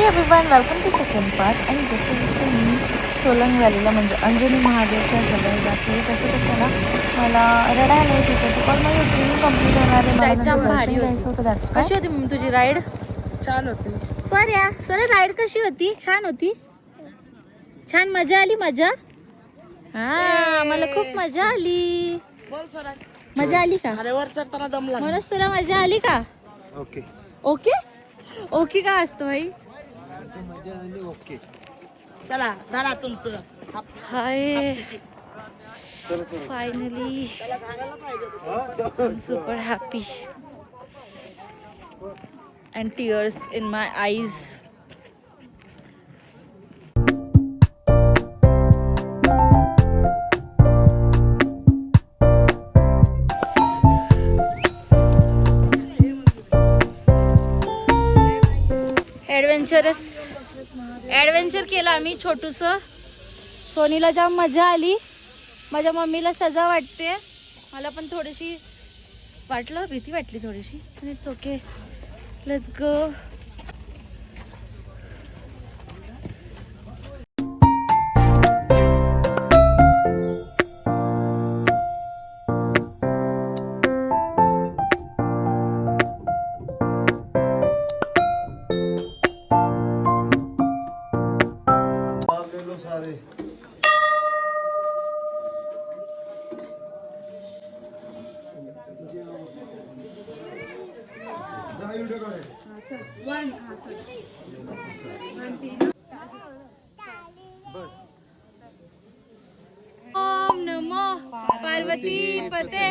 Everyone, welcome to second part. आणि जसं जसं मी सोलंग व्हॅलीला म्हणजे अंजनी महादेवच्या जवळ जाते तसं तसं ना मला रडायला येत होतं. बिकॉज माझं ड्रीम कम्प्लीट होणार आहे. मला त्यांचं दर्शन घ्यायचं होतं. दॅट्स व्हाय. कशी होती मग तुझी राईड? छान होती. स्वरा राईड कशी होती? छान होती. छान मजा आली. मजा मला खूप मजा आली. मजा आली का? अरे वर चढताना दम लागला. मनोज तुला मजा आली का? ओके ओके ओके का असतो भाई? ओके चला धरा तुमचं. Hi finally super happy and tears in my eyes. Adventure केलं आम्ही छोटूसं. सोनीला जाम मजा आली. माझ्या मम्मीला सजा वाटते. मला पण थोडीशी भीती वाटली थोडीशी. It's okay, let's go. ओम नमो पार्वती पते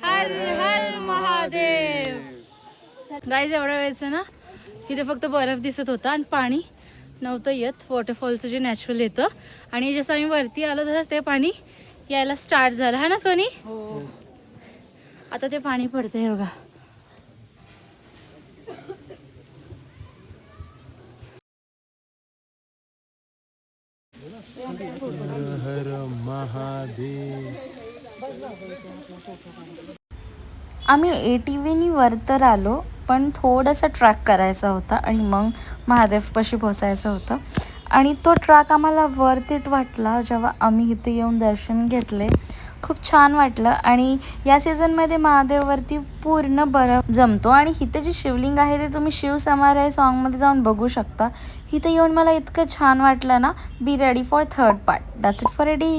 हर हर महादेव. गाईज एवढ्या वेळेचं ना तिथे फक्त बर्फ दिसत होता आणि पाणी नव्हतं येत. वॉटरफॉलचं जे नॅचरल येतं. आणि जसं आम्ही वरती आलो तसंच ते पाणी यायला स्टार्ट झालं. हा ना सोनी? आता ते पाणी पडतंय बघा. हर महादेव. आम्ही ATVनी वर तर आलो, पण थोडंसं ट्रॅक करायचा होता आणि मग महादेवपाशी पोचायचं होतं. आणि तो ट्रॅक आम्हाला वर्थ इट वाटला जेव्हा आम्ही इथे येऊन दर्शन घेतले. खूप छान वाटलं. आणि या सीझनमध्ये महादेववरती पूर्ण बर्फ जमतो. आणि इथे जी शिवलिंग आहे ते तुम्ही शिव समाराय सॉन्गमध्ये जाऊन बघू शकता. इथे येऊन मला इतकं छान वाटलं ना. Be ready for third part. That's it for a day.